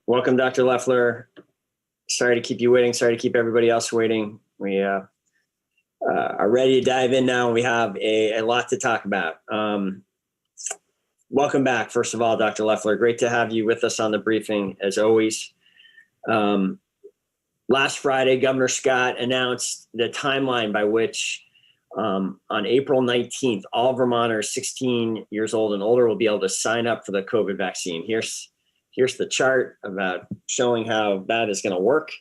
Welcome, Dr. Leffler. Sorry to keep you waiting. Sorry to keep everybody else waiting. We are ready to dive in now. We have a lot to talk about. Welcome back, first of all, Dr. Leffler. Great to have you with us on the briefing, as always. Last Friday, Governor Scott announced the timeline by which on April 19th, all Vermonters 16 years old and older will be able to sign up for the COVID vaccine. Here's the chart about showing how that is going to work,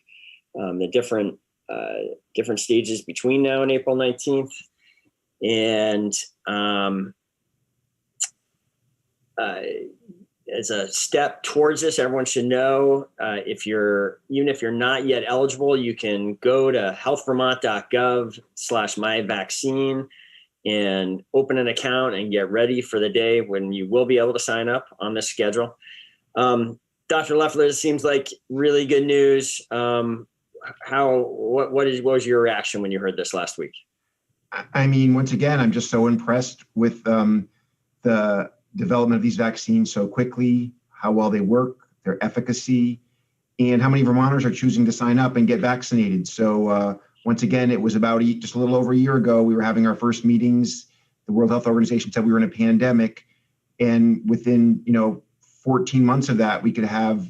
the different stages between now and April 19th. And as a step towards this, everyone should know, even if you're not yet eligible, you can go to healthvermont.gov/myvaccine and open an account and get ready for the day when you will be able to sign up on this schedule. Dr. Leffler, it seems like really good news. What was your reaction when you heard this last week? I mean, once again, I'm just so impressed with the development of these vaccines so quickly, how well they work, their efficacy, and how many Vermonters are choosing to sign up and get vaccinated. So once again, it was about just a little over a year ago, we were having our first meetings. The World Health Organization said we were in a pandemic, and within 14 months of that, we could have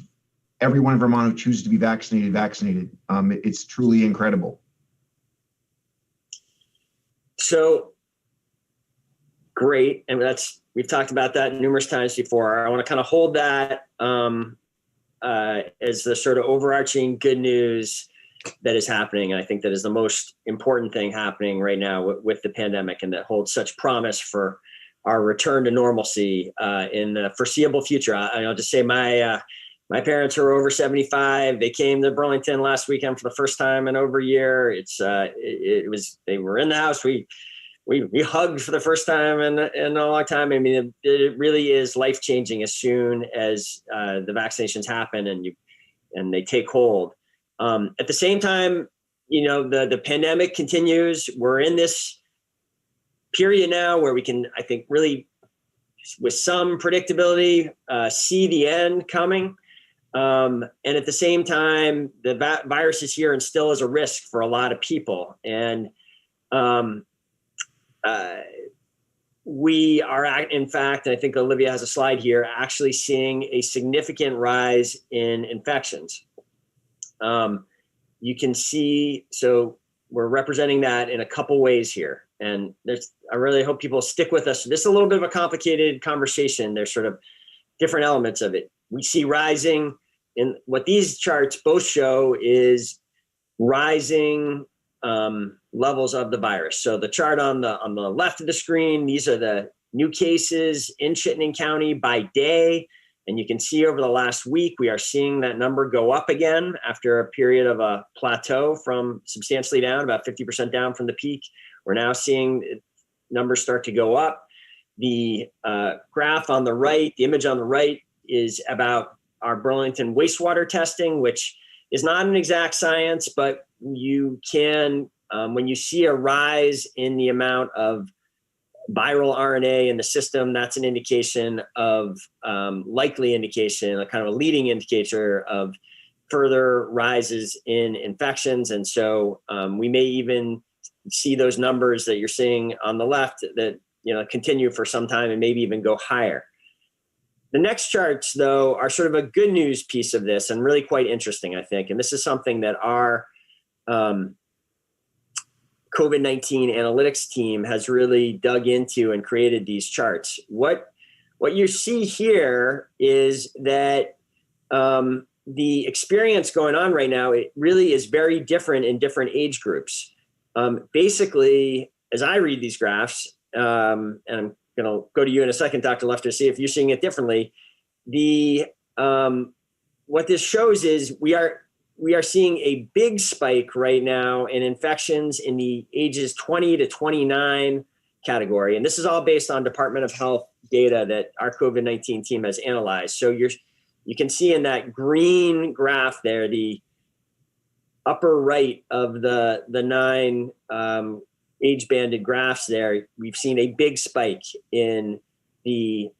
everyone in Vermont who chooses to be vaccinated. It's truly incredible. So great. And we've talked about that numerous times before. I want to kind of hold that as the sort of overarching good news that is happening. And I think that is the most important thing happening right now with the pandemic, and that holds such promise for our return to normalcy in the foreseeable future. I'll just say my parents are over 75. They came to Burlington last weekend for the first time in over a year. They were in the house. We hugged for the first time in a long time. I mean, it really is life-changing as soon as the vaccinations happen and they take hold. At the same time, the pandemic continues. We're in this period now where we can, I think, really, with some predictability, see the end coming. And at the same time, the virus is here and still is a risk for a lot of people. And we are, in fact, and I think Olivia has a slide here, actually seeing a significant rise in infections. You can see, so we're representing that in a couple ways here. And I really hope people stick with us. This is a little bit of a complicated conversation. There's sort of different elements of it. We see rising, in what these charts both show is rising levels of the virus. So the chart on the left of the screen, these are the new cases in Chittenden County by day. And you can see over the last week, we are seeing that number go up again after a period of a plateau from substantially down, about 50% down from the peak. We're now seeing numbers start to go up. The graph on the right, the image on the right, is about our Burlington wastewater testing, which is not an exact science, but you can, when you see a rise in the amount of viral RNA in the system, that's an indication of likely indication, a kind of a leading indicator of further rises in infections. And so we may even see those numbers that you're seeing on the left that continue for some time and maybe even go higher. The next charts, though, are sort of a good news piece of this and really quite interesting, I think. And this is something that our COVID-19 analytics team has really dug into and created these charts. What you see here is that the experience going on right now, it really is very different in different age groups. Basically, as I read these graphs, and I'm going to go to you in a second, Dr. Leffler, to see if you're seeing it differently. What this shows is we are seeing a big spike right now in infections in the ages 20 to 29 category. And this is all based on Department of Health data that our COVID-19 team has analyzed. So you can see in that green graph there, the upper right of the 9 age banded graphs there, we've seen a big spike in the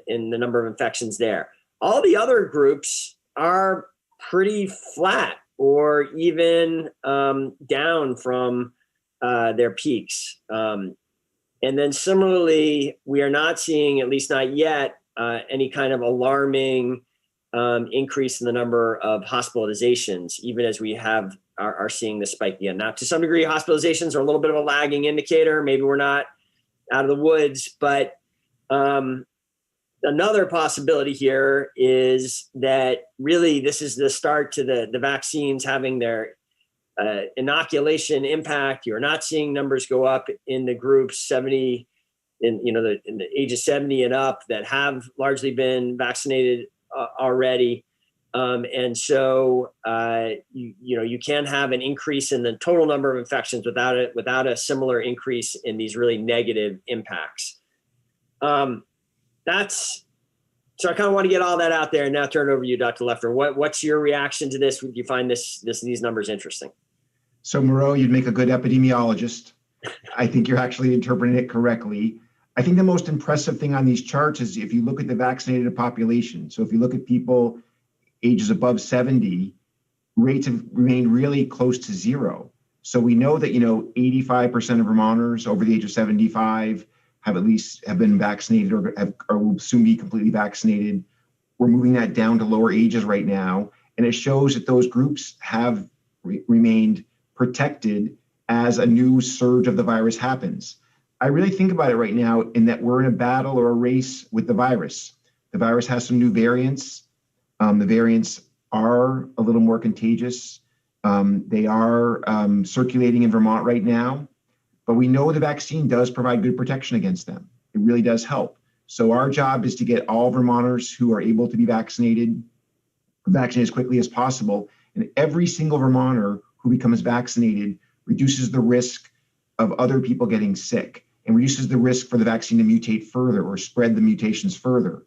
number of infections there. All the other groups are pretty flat or even down from their peaks. And then similarly, we are not seeing, at least not yet, any kind of alarming increase in the number of hospitalizations, even as we are seeing this spike again. Now, to some degree, hospitalizations are a little bit of a lagging indicator. Maybe we're not out of the woods, but another possibility here is that really this is the start to the vaccines having their inoculation impact. You're not seeing numbers go up in the groups 70 in the age of 70 and up that have largely been vaccinated already. And so you can have an increase in the total number of infections without a similar increase in these really negative impacts. So I kind of want to get all that out there and now turn it over to you, Dr. Leffler. What's your reaction to this? Would you find these numbers interesting? So Moreau, you'd make a good epidemiologist. I think you're actually interpreting it correctly. I think the most impressive thing on these charts is if you look at the vaccinated population. So if you look at people ages above 70, rates have remained really close to zero. So we know that 85% of Vermonters over the age of 75 have been vaccinated or will soon be completely vaccinated. We're moving that down to lower ages right now. And it shows that those groups have remained protected as a new surge of the virus happens. I really think about it right now in that we're in a battle or a race with the virus. The virus has some new variants. The variants are a little more contagious. They are circulating in Vermont right now. But we know the vaccine does provide good protection against them. It really does help. So our job is to get all Vermonters who are able to be vaccinated as quickly as possible. And every single Vermonter who becomes vaccinated reduces the risk of other people getting sick and reduces the risk for the vaccine to mutate further or spread the mutations further.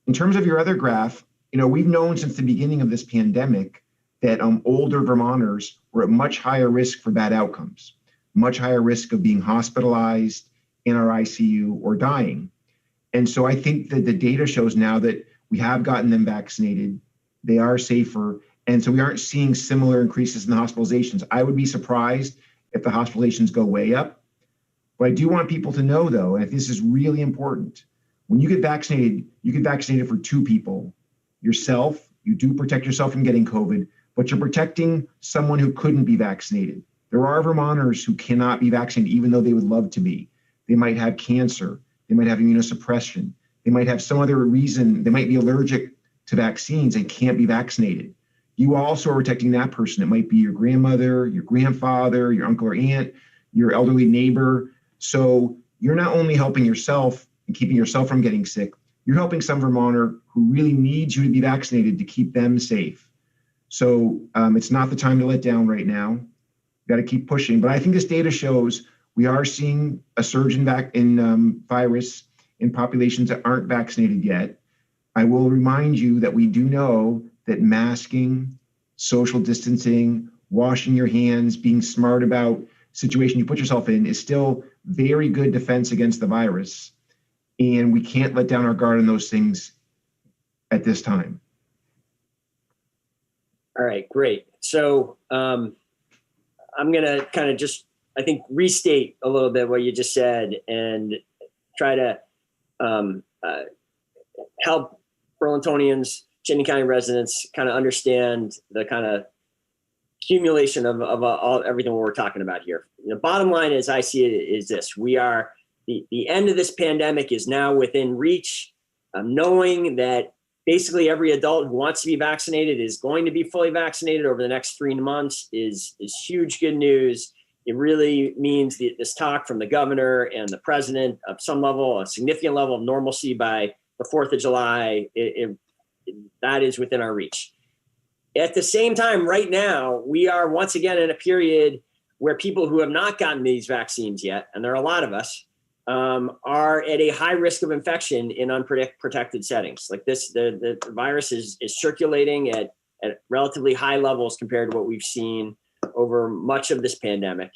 In terms of your other graph, we've known since the beginning of this pandemic that older Vermonters were at much higher risk for bad outcomes, much higher risk of being hospitalized in our ICU or dying. And so I think that the data shows now that we have gotten them vaccinated, they are safer, and so we aren't seeing similar increases in the hospitalizations. I would be surprised if the hospitalizations go way up. But I do want people to know, though, and this is really important, when you get vaccinated for two people. Yourself, you do protect yourself from getting COVID, but you're protecting someone who couldn't be vaccinated. There are Vermonters who cannot be vaccinated, even though they would love to be. They might have cancer. They might have immunosuppression. They might have some other reason. They might be allergic to vaccines and can't be vaccinated. You also are protecting that person. It might be your grandmother, your grandfather, your uncle or aunt, your elderly neighbor. So you're not only helping yourself and keeping yourself from getting sick, you're helping some Vermonter who really needs you to be vaccinated to keep them safe. So it's not the time to let down right now. You've got to keep pushing. But I think this data shows we are seeing a surge in virus in populations that aren't vaccinated yet. I will remind you that we do know that masking, social distancing, washing your hands, being smart about situation you put yourself in is still very good defense against the virus. And we can't let down our guard on those things at this time. All right, great. So I'm going to kind of just, I think, restate a little bit what you just said and try to help Burlingtonians, Chittenden County residents kind of understand the kind of accumulation of everything we're talking about here. The bottom line, as I see it, is this: we are the end of this pandemic is now within reach. Knowing that basically every adult who wants to be vaccinated is going to be fully vaccinated over the next 3 months is huge good news. It really means this talk from the governor and the president of some level, a significant level of normalcy by the 4th of July, that is within our reach. At the same time, right now, we are once again in a period where people who have not gotten these vaccines yet, and there are a lot of us, are at a high risk of infection in unprotected settings. Like this, the virus is circulating at relatively high levels compared to what we've seen over much of this pandemic.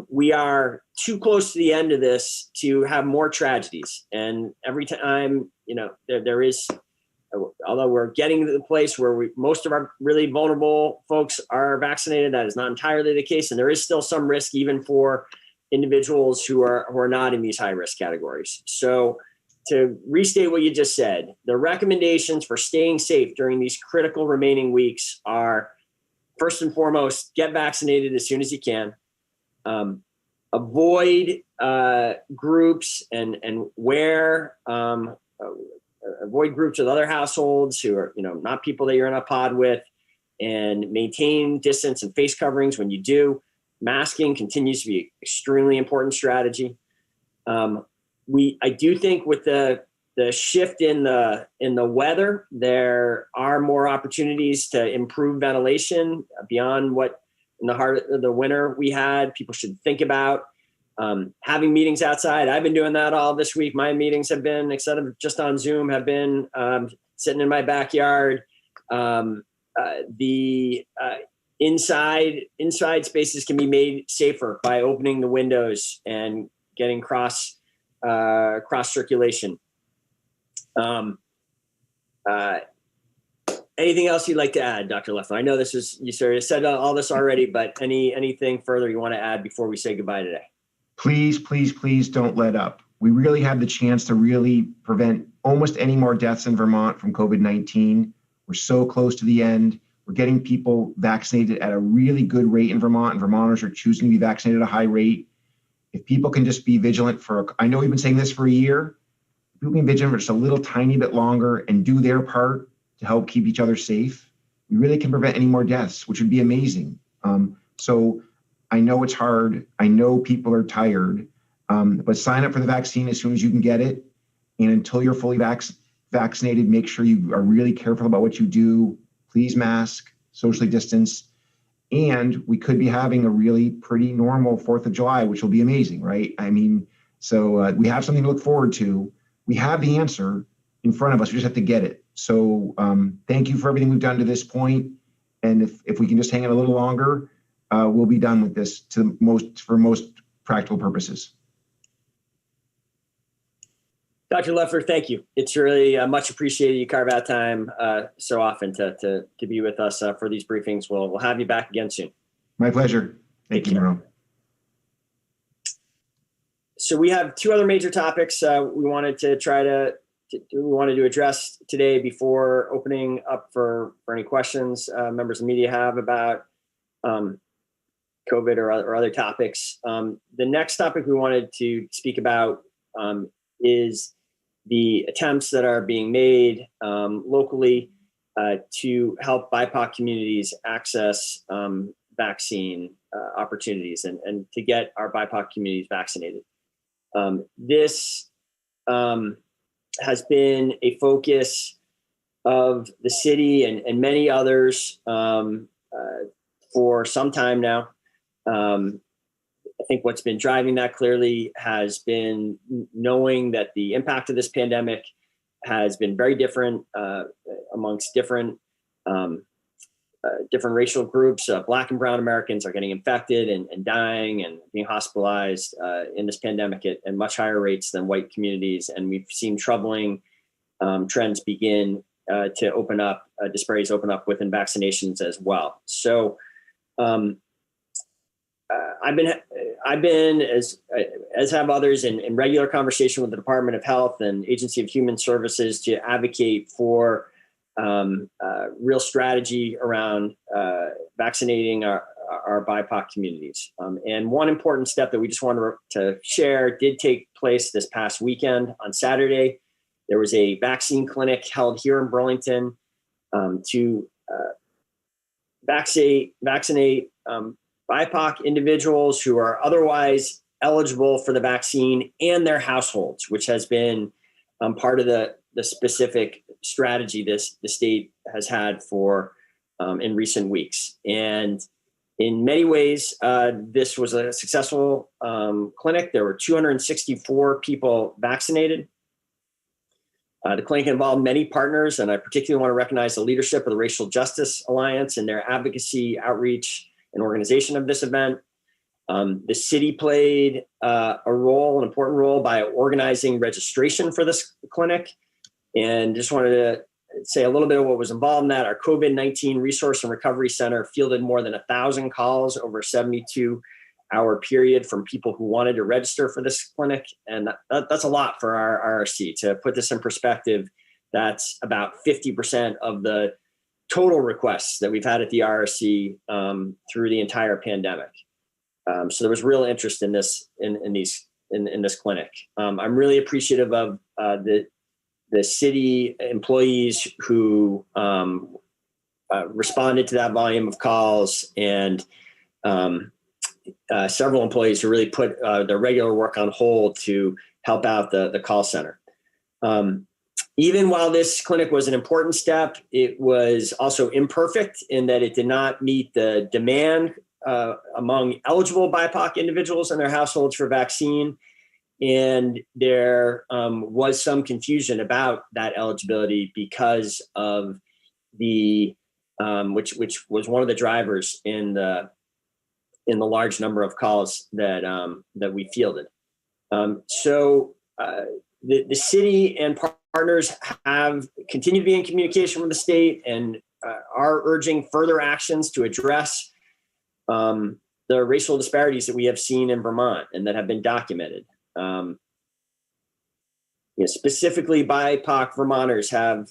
We are too close to the end of this to have more tragedies. And every time, there is although we're getting to the place where most of our really vulnerable folks are vaccinated, that is not entirely the case. And there is still some risk even for individuals who are not in these high risk categories. So to restate what you just said, the recommendations for staying safe during these critical remaining weeks are, first and foremost, get vaccinated as soon as you can. Avoid groups and avoid groups with other households who are, not people that you're in a pod with, and maintain distance and face coverings when you do. Masking continues to be an extremely important strategy. I do think with the shift in the weather, there are more opportunities to improve ventilation beyond what in the heart of the winter we had. People should think about having meetings outside. I've been doing that all this week. My meetings have been, instead of just on Zoom, have been sitting in my backyard. The inside spaces can be made safer by opening the windows and getting cross circulation. Anything else you'd like to add, Dr. Leffler? I know you said all this already, but anything further you want to add before we say goodbye today? Please, please, please don't let up. We really have the chance to really prevent almost any more deaths in Vermont from COVID-19. We're so close to the end. We're getting people vaccinated at a really good rate in Vermont, and Vermonters are choosing to be vaccinated at a high rate. If people can just be vigilant I know we've been saying this for a year, if people can be vigilant for just a little tiny bit longer and do their part to help keep each other safe, we really can prevent any more deaths, which would be amazing. So I know it's hard. I know people are tired, but sign up for the vaccine as soon as you can get it. And until you're fully vaccinated, make sure you are really careful about what you do. Please mask, socially distance. And we could be having a really pretty normal 4th of July, which will be amazing, right? I mean, so we have something to look forward to. We have the answer in front of us. We just have to get it. So thank you for everything we've done to this point. And if we can just hang it a little longer, we'll be done with this for most practical purposes. Dr. Leffler, thank you. It's really much appreciated. You carve out time so often to be with us for these briefings. We'll have you back again soon. My pleasure. Thank you, Monroe. So we have two other major topics we wanted to address today before opening up for any questions members of the media have about COVID or other topics. The next topic we wanted to speak about is the attempts that are being made locally to help BIPOC communities access vaccine opportunities and to get our BIPOC communities vaccinated. This has been a focus of the city and many others for some time now. I think what's been driving that clearly has been knowing that the impact of this pandemic has been very different amongst different racial groups. Black and brown Americans are getting infected and dying and being hospitalized in this pandemic at much higher rates than white communities. And we've seen troubling trends begin to open up, disparities open up within vaccinations as well. So I've been, as have others, in regular conversation with the Department of Health and Agency of Human Services to advocate for real strategy around vaccinating our BIPOC communities. And one important step that we just wanted to share did take place this past weekend. On Saturday, there was a vaccine clinic held here in Burlington to vaccinate BIPOC individuals who are otherwise eligible for the vaccine and their households, which has been part of the specific strategy the state has had for in recent weeks. And in many ways, this was a successful clinic. There were 264 people vaccinated. The clinic involved many partners, and I particularly want to recognize the leadership of the Racial Justice Alliance and their advocacy, outreach, and organization of this event. The city played an important role by organizing registration for this clinic. And just wanted to say a little bit of what was involved in that. Our COVID-19 Resource and Recovery Center fielded more than 1,000 calls over a 72-hour period from people who wanted to register for this clinic. And that's a lot for our RRC. To put this in perspective, that's about 50% of the total requests that we've had at the RRC through the entire pandemic. So there was real interest in this in this clinic. I'm really appreciative of the city employees who responded to that volume of calls, and several employees who really put their regular work on hold to help out the call center. Even while this clinic was an important step, it was also imperfect in that it did not meet the demand among eligible BIPOC individuals and their households for vaccine. And there was some confusion about that eligibility because of the which was one of the drivers in the large number of calls that we fielded. So the city and partners have continued to be in communication with the state and are urging further actions to address the racial disparities that we have seen in Vermont and that have been documented. Specifically, BIPOC Vermonters have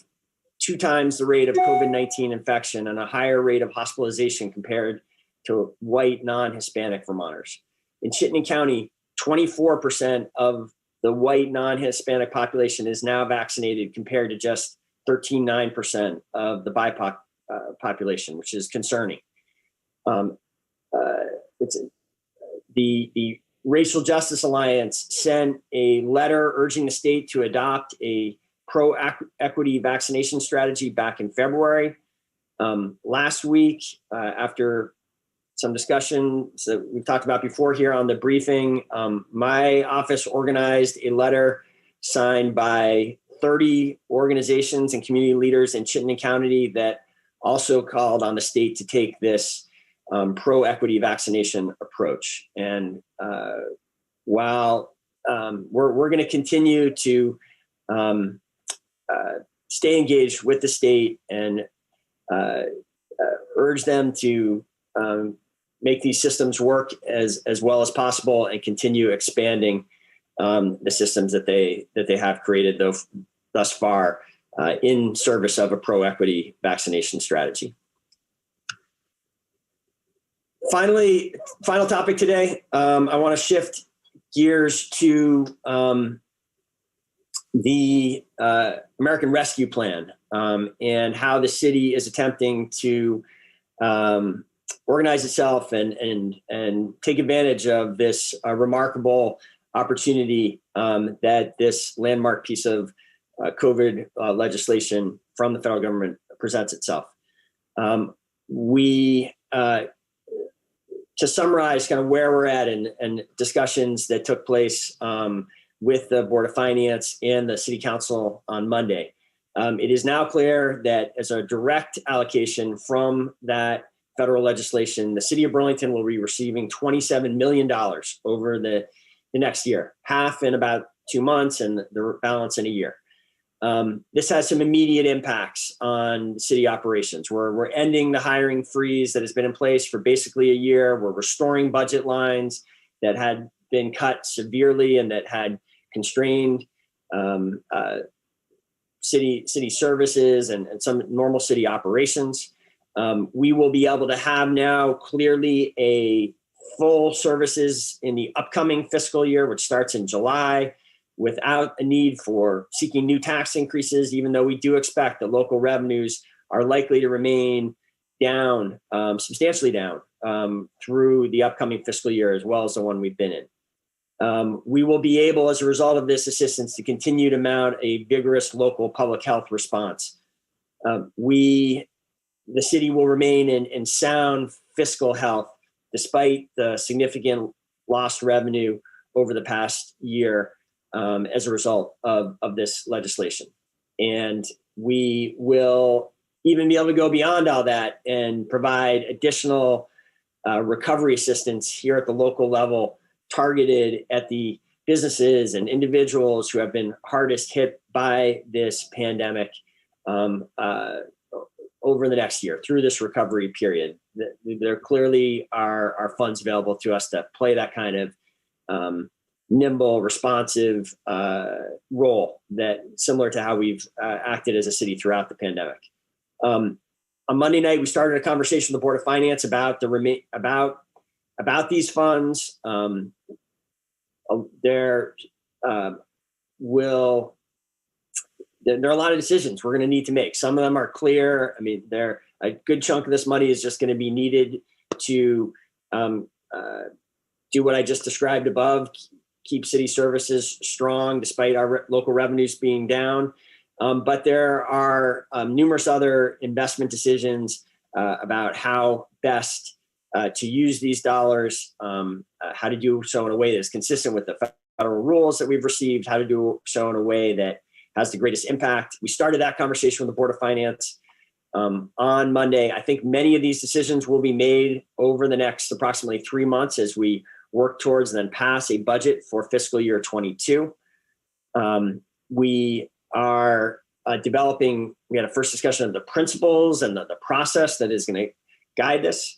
2 times the rate of COVID-19 infection and a higher rate of hospitalization compared to white non-Hispanic Vermonters. In Chittenden County, 24% of the white non-Hispanic population is now vaccinated compared to just 13.9% of the BIPOC population, which is concerning. The Racial Justice Alliance sent a letter urging the state to adopt a pro-equity vaccination strategy back in February. Last week, after some discussions that we've talked about before here on the briefing, my office organized a letter signed by 30 organizations and community leaders in Chittenden County that also called on the state to take this pro-equity vaccination approach. And while we're going to continue to stay engaged with the state and urge them to make these systems work as well as possible and continue expanding the systems that they have created thus far in service of a pro-equity vaccination strategy. Finally, final topic today, I want to shift gears to the American Rescue Plan and how the city is attempting to organize itself and take advantage of this remarkable opportunity that this landmark piece of COVID legislation from the federal government presents itself. To summarize kind of where we're at and discussions that took place with the Board of Finance and the City Council on Monday, it is now clear that as a direct allocation from that federal legislation, the City of Burlington will be receiving $27 million over the next year, half in about 2 months and the balance in a year. This has some immediate impacts on city operations. We're ending the hiring freeze that has been in place for basically a year. We're restoring budget lines that had been cut severely and that had constrained city services and some normal city operations. We will be able to have now clearly a full services in the upcoming fiscal year, which starts in July, without a need for seeking new tax increases, even though we do expect that local revenues are likely to remain down, substantially down through the upcoming fiscal year, as well as the one we've been in. We will be able, as a result of this assistance, to continue to mount a vigorous local public health response. The city will remain in sound fiscal health, despite the significant lost revenue over the past year as a result of this legislation. And we will even be able to go beyond all that and provide additional recovery assistance here at the local level, targeted at the businesses and individuals who have been hardest hit by this pandemic, over the next year through this recovery period. There clearly are funds available to us to play that kind of nimble, responsive role, that similar to how we've acted as a city throughout the pandemic. On Monday night, we started a conversation with the Board of Finance about these funds. There are a lot of decisions we're going to need to make. Some of them are clear. I mean, a good chunk of this money is just going to be needed to do what I just described above, keep city services strong despite our local revenues being down. But there are numerous other investment decisions about how best to use these dollars, how to do so in a way that's consistent with the federal rules that we've received, how to do so in a way that has the greatest impact. We started that conversation with the Board of Finance on Monday. I think many of these decisions will be made over the next approximately 3 months as we work towards and then pass a budget for fiscal year 22. We are developing, we had a first discussion of the principles and the process that is going to guide this.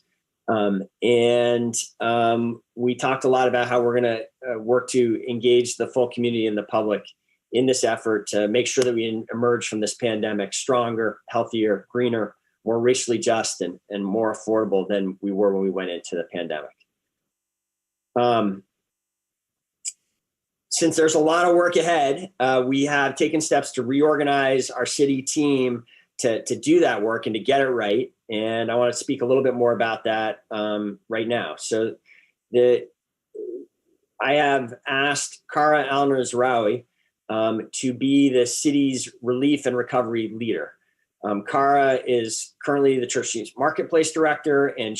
We talked a lot about how we're going to work to engage the full community and the public in this effort to make sure that we emerge from this pandemic stronger, healthier, greener, more racially just, and more affordable than we were when we went into the pandemic. Since there's a lot of work ahead, we have taken steps to reorganize our city team to do that work and to get it right. And I want to speak a little bit more about that right now. So I have asked Kara Alner-Zarawi to be the city's relief and recovery leader. Kara is currently the trustees marketplace director, and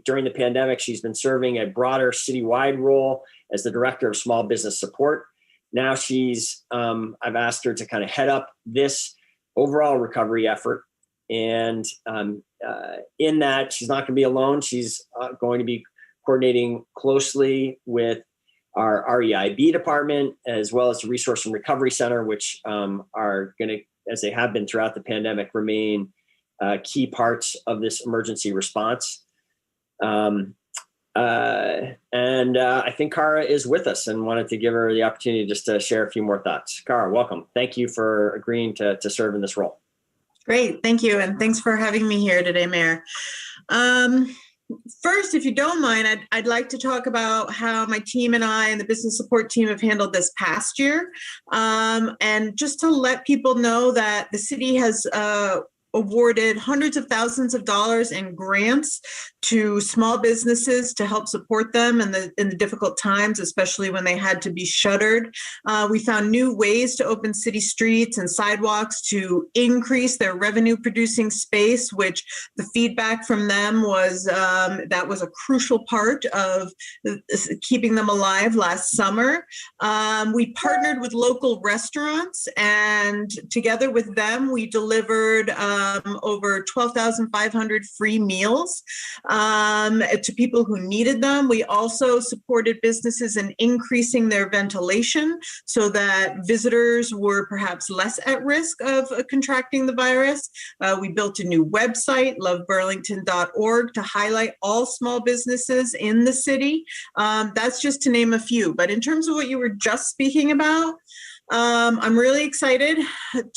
during the pandemic, she's been serving a broader citywide role as the director of small business support. Now I've asked her to kind of head up this overall recovery effort. And in that, she's not going to be alone. She's going to be coordinating closely with our REIB department, as well as the Resource and Recovery Center, which are going to, as they have been throughout the pandemic, remain key parts of this emergency response. I think Kara is with us and wanted to give her the opportunity just to share a few more thoughts. Kara, welcome. Thank you for agreeing to serve in this role. Great, thank you. And thanks for having me here today, Mayor. First, if you don't mind, I'd like to talk about how my team and I and the business support team have handled this past year. And just to let people know that the city has awarded hundreds of thousands of dollars in grants to small businesses to help support them in the difficult times, especially when they had to be shuttered. We found new ways to open city streets and sidewalks to increase their revenue producing space, which the feedback from them was that was a crucial part of keeping them alive last summer. We partnered with local restaurants, and together with them, we delivered over 12,500 free meals to people who needed them. We also supported businesses in increasing their ventilation so that visitors were perhaps less at risk of contracting the virus. We built a new website, loveburlington.org, to highlight all small businesses in the city. That's just to name a few. But in terms of what you were just speaking about, I'm really excited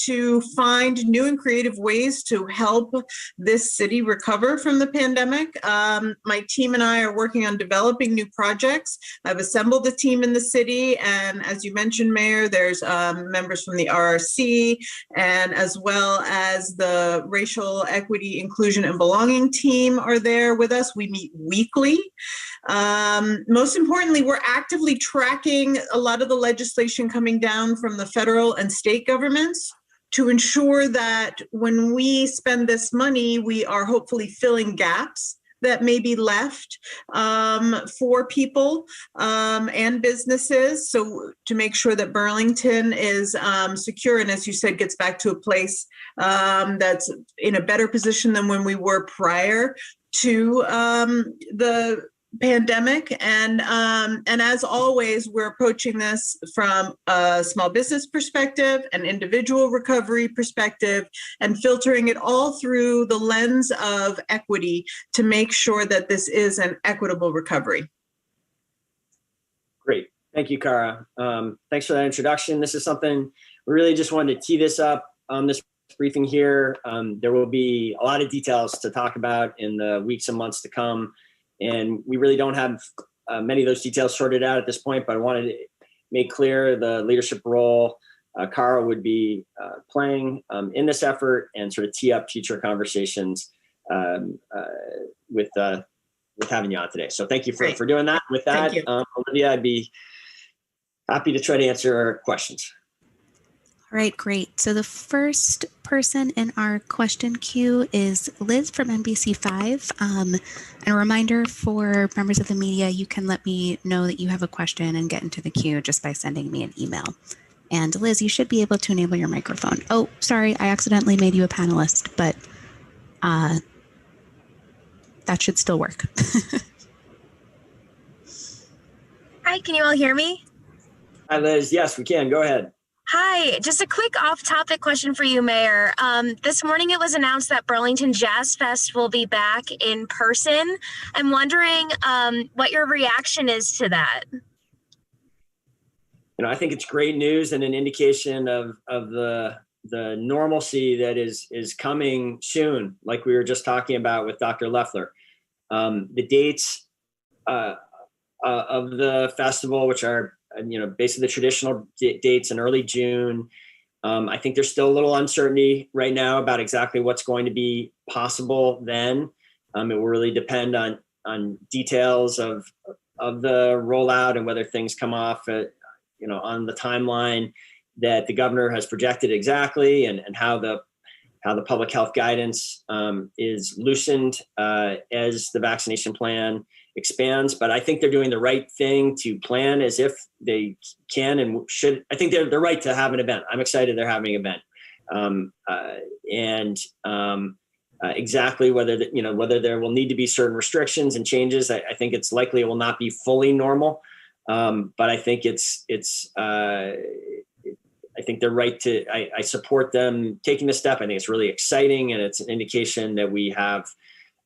to find new and creative ways to help this city recover from the pandemic. My team and I are working on developing new projects. I've assembled a team in the city, and as you mentioned, Mayor, there's members from the RRC, and as well as the Racial Equity, Inclusion, and Belonging team are there with us. We meet weekly. Most importantly, we're actively tracking a lot of the legislation coming down from the federal and state governments to ensure that when we spend this money, we are hopefully filling gaps that may be left for people and businesses. So to make sure that Burlington is secure, and as you said, gets back to a place that's in a better position than when we were prior to the pandemic. And as always, we're approaching this from a small business perspective, an individual recovery perspective, and filtering it all through the lens of equity to make sure that this is an equitable recovery. Great. Thank you, Cara. Thanks for that introduction. This is something we really just wanted to tee this up on this briefing here. There will be a lot of details to talk about in the weeks and months to come. And we really don't have many of those details sorted out at this point, but I wanted to make clear the leadership role Cara would be playing in this effort and sort of tee up future conversations with having you on today. So thank you for doing that. With that, Olivia, I'd be happy to try to answer questions. All right, great. So the first person in our question queue is Liz from NBC5. And a reminder for members of the media, you can let me know that you have a question and get into the queue just by sending me an email. And Liz, you should be able to enable your microphone. Oh, sorry, I accidentally made you a panelist, but that should still work. Hi, can you all hear me? Hi, Liz. Yes, we can. Go ahead. Hi, just a quick off-topic question for you, Mayor. This morning it was announced that Burlington Jazz Fest will be back in person. I'm wondering what your reaction is to that. I think it's great news and an indication of the normalcy that is coming soon, like we were just talking about with Dr. Leffler. The dates of the festival, which are basically the traditional dates in early June. I think there's still a little uncertainty right now about exactly what's going to be possible then. It will really depend on details of the rollout and whether things come off on the timeline that the governor has projected exactly, and how the public health guidance is loosened as the vaccination plan expands. But I think they're doing the right thing to plan as if they can and should. I think they're right to have an event. I'm excited they're having an event. Exactly whether there will need to be certain restrictions and changes. I think it's likely it will not be fully normal. But I think I think they're right to. I support them taking this step. I think it's really exciting, and it's an indication that we have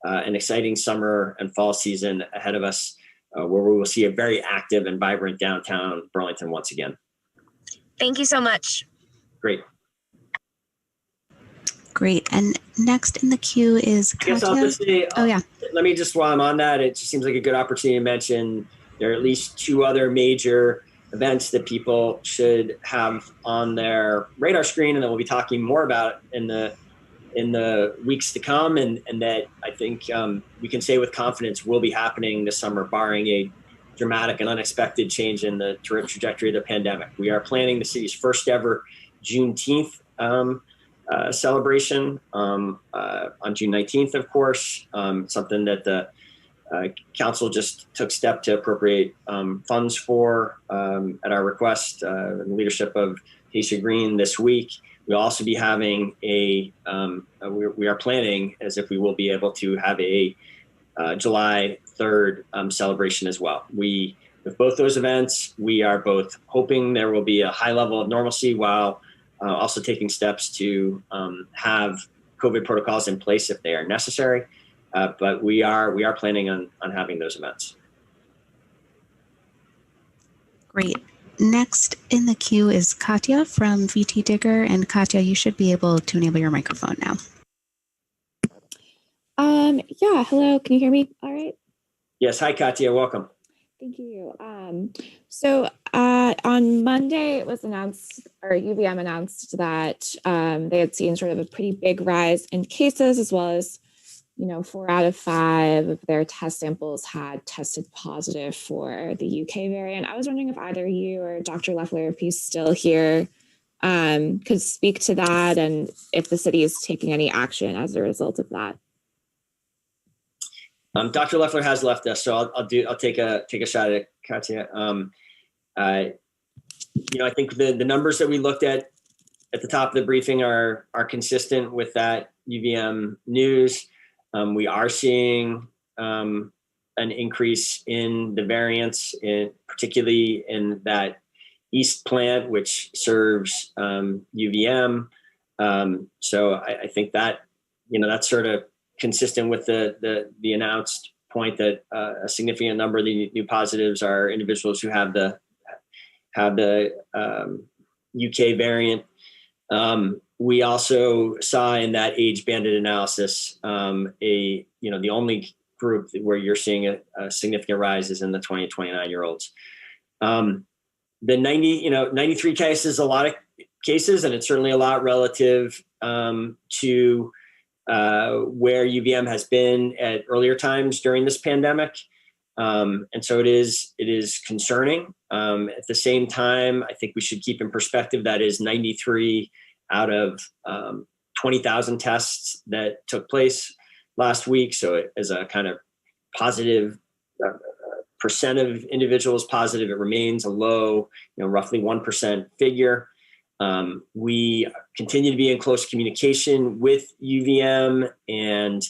an exciting summer and fall season ahead of us, where we will see a very active and vibrant downtown Burlington once again. Thank you so much. Great. Great. And next in the queue is Katya. I guess I'll just say, yeah. Let me just, while I'm on that, it just seems like a good opportunity to mention there are at least two other major events that people should have on their radar screen, and that we'll be talking more about in the weeks to come, and that I think we can say with confidence will be happening this summer, barring a dramatic and unexpected change in the trajectory of the pandemic. We are planning the city's first ever Juneteenth celebration on June 19th, of course, something that the council just took step to appropriate funds for at our request in the leadership of Tasia Green this week. We'll also be having we are planning as if we will be able to have a July 3rd celebration as well. With both those events, we are both hoping there will be a high level of normalcy while also taking steps to have COVID protocols in place if they are necessary. But we are planning on having those events. Great. Next in the queue is Katya from VT Digger. And Katya, you should be able to enable your microphone now. Yeah, hello, can you hear me all right? Yes, hi Katya, welcome. Thank you. So on Monday it was announced, or UVM announced that they had seen sort of a pretty big rise in cases, as well as 4 out of 5 of their test samples had tested positive for the UK variant. I was wondering if either you or Dr. Leffler, if he's still here, could speak to that, and if the city is taking any action as a result of that. Dr. Leffler has left us, so I'll take a shot at it, Katya. I think the numbers that we looked at the top of the briefing are consistent with that UVM news. We are seeing an increase in the variants, particularly in that East plant, which serves UVM. So I think that, that's sort of consistent with the announced point that a significant number of the new positives are individuals who have the UK variant. We also saw in that age banded analysis the only group where you're seeing a significant rise is in the 20 to 29 year olds. The 93 cases is a lot of cases, and it's certainly a lot relative to where UVM has been at earlier times during this pandemic. And so it is concerning. At the same time, I think we should keep in perspective that is 93 out of 20,000 tests that took place last week. So it is a kind of positive percent of individuals positive. It remains a low, roughly 1% figure. We continue to be in close communication with UVM, and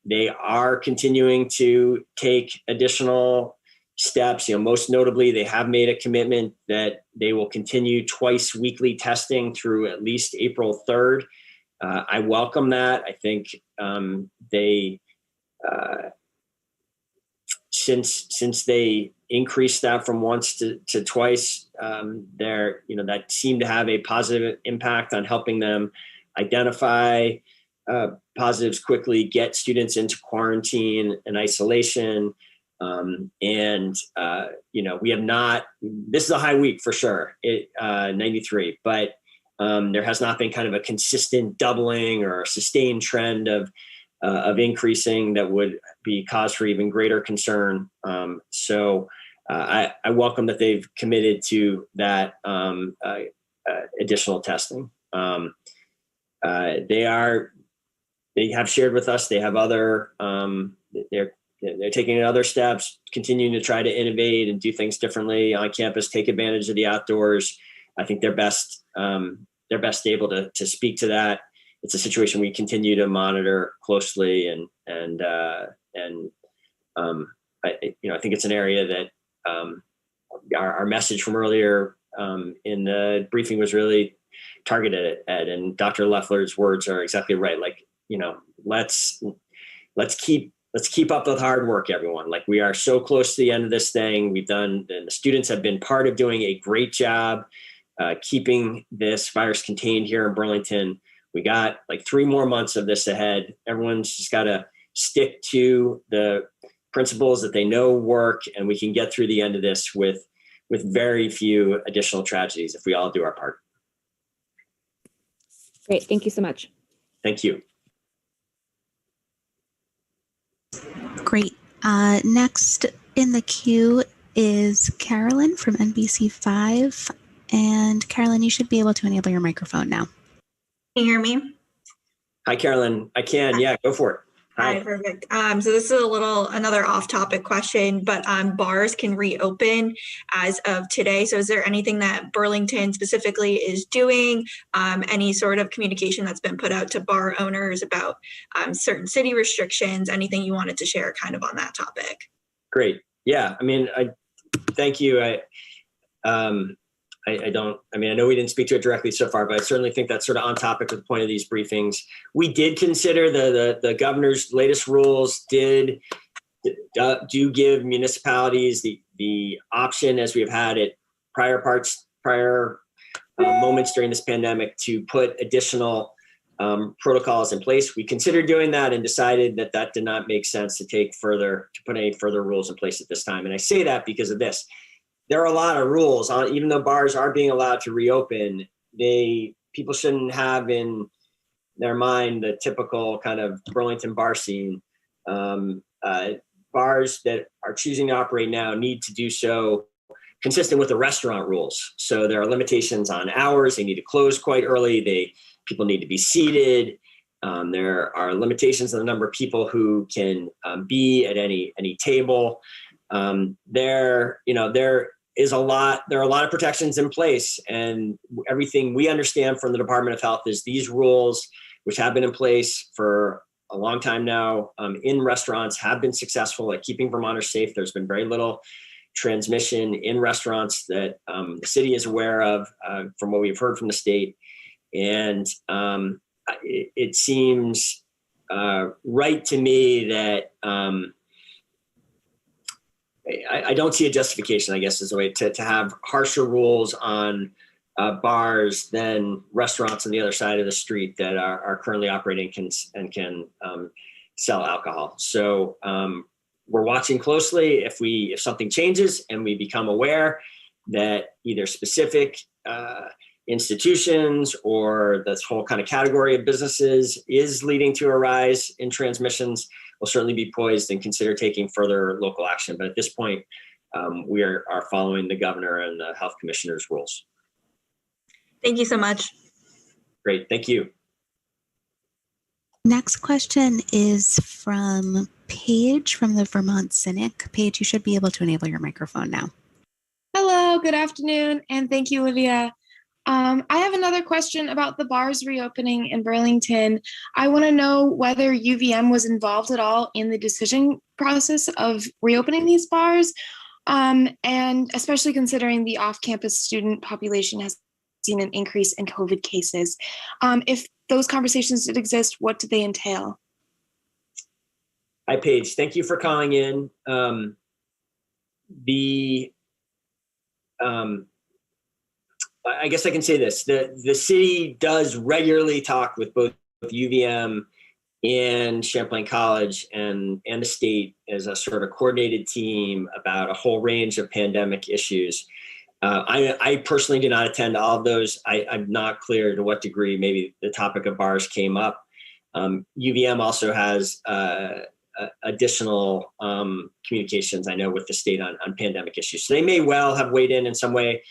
they are continuing to take additional steps. Most notably, they have made a commitment that they will continue twice weekly testing through at least April 3rd. I welcome that. I think they since they increased that from once to twice, that seemed to have a positive impact on helping them identify positives quickly, get students into quarantine and isolation. We have not, this is a high week for sure, 93, but there has not been kind of a consistent doubling or a sustained trend of increasing that would be cause for even greater concern. So I welcome that they've committed to that additional testing. They have shared with us, they have other, they're taking other steps, continuing to try to innovate and do things differently on campus, take advantage of the outdoors. I think they're best able to speak to that. It's a situation we continue to monitor closely, and I think it's an area that our message from earlier in the briefing was really targeted at, and Dr. Leffler's words are exactly right. Like, let's keep up with hard work, everyone. Like, we are so close to the end of this thing. And the students have been part of doing a great job keeping this virus contained here in Burlington. We got like 3 more months of this ahead. Everyone's just got to stick to the principles that they know work, and we can get through the end of this with very few additional tragedies if we all do our part. Great. Thank you so much. Thank you. Great. Next in the queue is Carolyn from NBC5. And Carolyn, you should be able to enable your microphone now. Can you hear me? Hi, Carolyn. I can. Yeah, go for it. Hi, perfect. So this is another off-topic question, but bars can reopen as of today. So is there anything that Burlington specifically is doing? Any sort of communication that's been put out to bar owners about certain city restrictions? Anything you wanted to share kind of on that topic? Great. Yeah. Thank you. I know we didn't speak to it directly so far, but I certainly think that's sort of on topic with the point of these briefings. We did consider the governor's latest rules do give municipalities the option, as we've had at prior moments during this pandemic, to put additional protocols in place. We considered doing that and decided that did not make sense to put any further rules in place at this time. And I say that because of this. There are a lot of rules even though bars are being allowed to reopen. People shouldn't have in their mind the typical kind of Burlington bar scene. Bars that are choosing to operate now need to do so consistent with the restaurant rules. So there are limitations on hours. They need to close quite early. People need to be seated. There are limitations on the number of people who can be at any table. There are a lot of protections in place, and everything we understand from the Department of Health is these rules, which have been in place for a long time now in restaurants have been successful at keeping Vermonters safe. There's been very little transmission in restaurants that the city is aware of from what we've heard from the state. And it seems right to me that I don't see a justification, I guess, is a way to have harsher rules on bars than restaurants on the other side of the street that are currently operating can sell alcohol. So we're watching closely. If something changes and we become aware that either specific institutions or this whole kind of category of businesses is leading to a rise in transmissions, we'll certainly be poised and consider taking further local action. But at this point, we are following the governor and the health commissioner's rules. Thank you so much. Great, thank you. Next question is from Paige from the Vermont Cynic. Paige, you should be able to enable your microphone now. Hello, good afternoon, and thank you, Olivia. I have another question about the bars reopening in Burlington. I want to know whether UVM was involved at all in the decision process of reopening these bars, and especially considering the off-campus student population has seen an increase in COVID cases. If those conversations did exist, what did they entail? Hi, Paige. Thank you for calling in. I guess I can say this. The city does regularly talk with both UVM and Champlain College and the state as a sort of coordinated team about a whole range of pandemic issues. I personally did not attend all of those. I'm not clear to what degree maybe the topic of bars came up. UVM also has additional communications, I know, with the state on pandemic issues. So they may well have weighed in some way.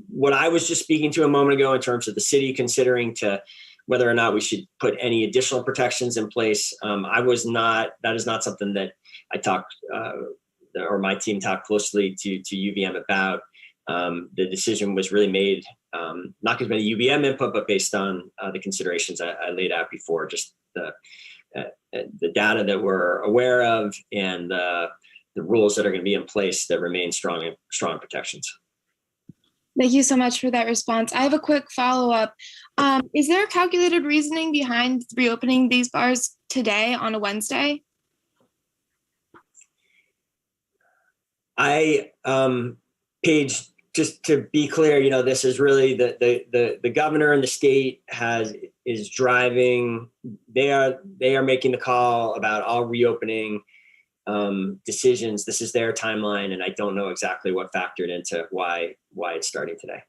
What I was just speaking to a moment ago in terms of the city considering to whether or not we should put any additional protections in place, that is not something that I talked or my team talked closely to UVM about. The decision was really made not because of any UVM input, but based on the considerations I laid out before, just the data that we're aware of and the rules that are going to be in place that remain strong protections. Thank you so much for that response. I have a quick follow-up. Is there a calculated reasoning behind reopening these bars today on a Wednesday? Paige, just to be clear, this is really the governor and the state is driving. They are making the call about all reopening decisions. This is their timeline, and I don't know exactly what factored into why it's starting today.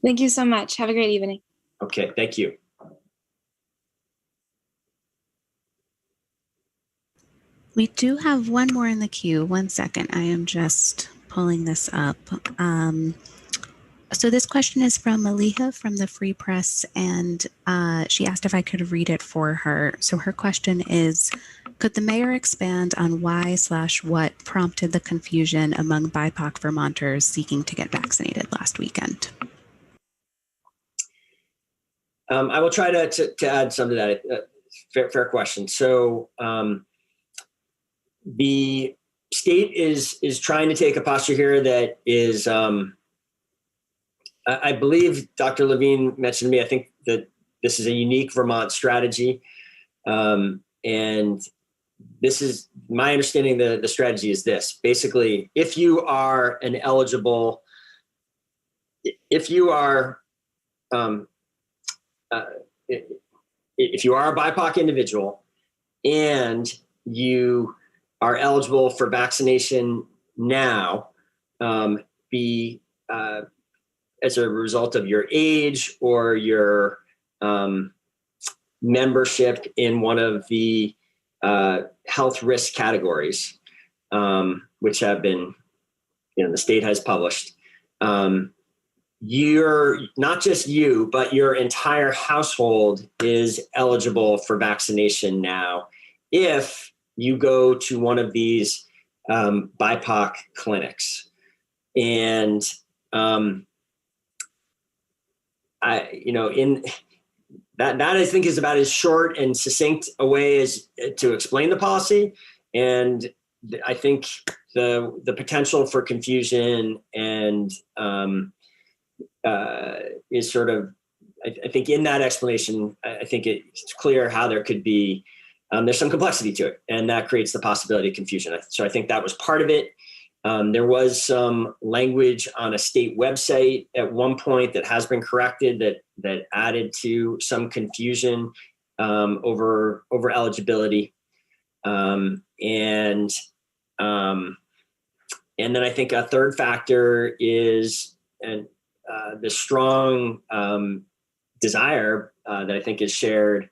Thank you so much. Have a great evening. Okay, thank you. We do have one more in the queue. 1 second. I am just pulling this up. So this question is from Maliha from the Free Press, and she asked if I could read it for her. So her question is, could the mayor expand on why/what prompted the confusion among BIPOC Vermonters seeking to get vaccinated last weekend? I will try to add some to that. Fair question. So the state is trying to take a posture here that is, I believe Dr. Levine mentioned to me, I think that this is a unique Vermont strategy. And this is my understanding. The strategy is this: basically, if you are a BIPOC individual and you are eligible for vaccination now, as a result of your age or your membership in one of the health risk categories, which have been, the state has published. You're not just you, but your entire household is eligible for vaccination now if you go to one of these BIPOC clinics. And that I think is about as short and succinct a way as to explain the policy. And I think the potential for confusion and is sort of, I think in that explanation, I think it's clear how there could be, there's some complexity to it, and that creates the possibility of confusion. So I think that was part of it. There was some language on a state website at one point that has been corrected that added to some confusion over eligibility. And then I think a third factor is the strong desire that I think is shared,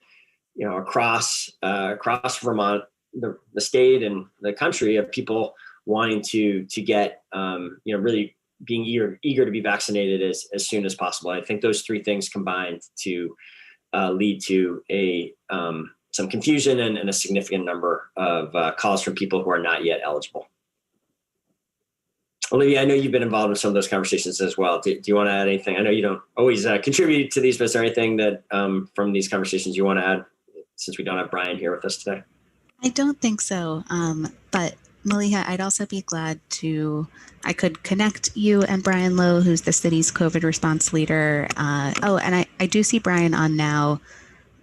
across Vermont, the state and the country, of people wanting to get, really being eager to be vaccinated as soon as possible. I think those three things combined to lead to some confusion and a significant number of calls from people who are not yet eligible. Olivia, I know you've been involved in some of those conversations as well. Do you want to add anything? I know you don't always contribute to these, but is there anything that from these conversations you want to add, since we don't have Brian here with us today? I don't think so. But Maliha, I'd also be glad I could connect you and Brian Lowe, who's the city's COVID response leader. And I do see Brian on now.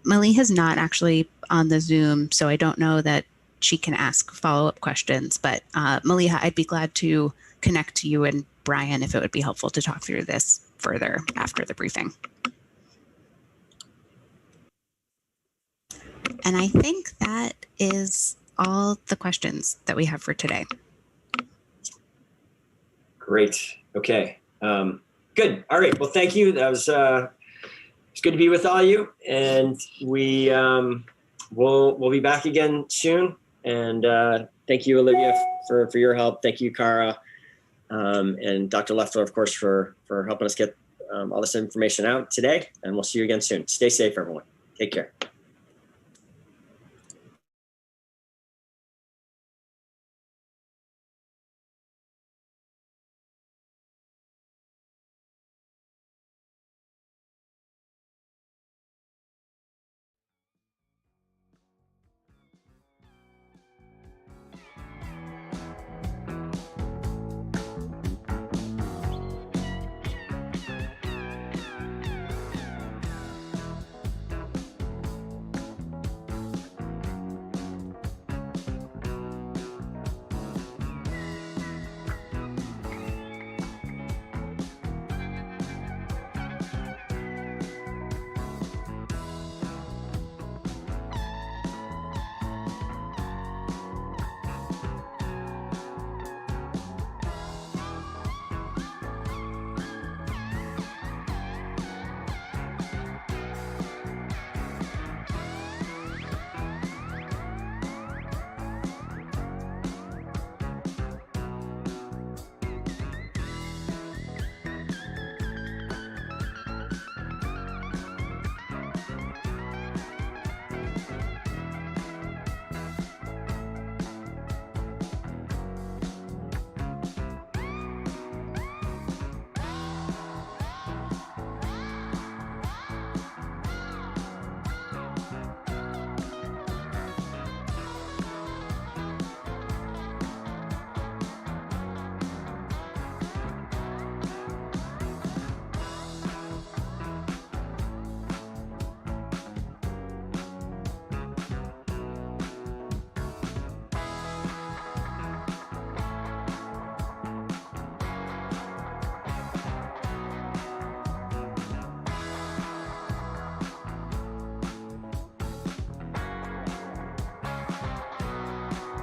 Maliha's not actually on the Zoom, so I don't know that she can ask follow-up questions. But Maliha, I'd be glad to connect to you and Brian if it would be helpful to talk through this further after the briefing. And I think that is all the questions that we have for today. Great. Okay. Good. All right. Well, thank you. That was it's good to be with all of you, and we'll be back again soon. And thank you, Olivia, for your help. Thank you, Cara, and Dr. Leffler, of course, for helping us get all this information out today. And we'll see you again soon. Stay safe, everyone. Take care.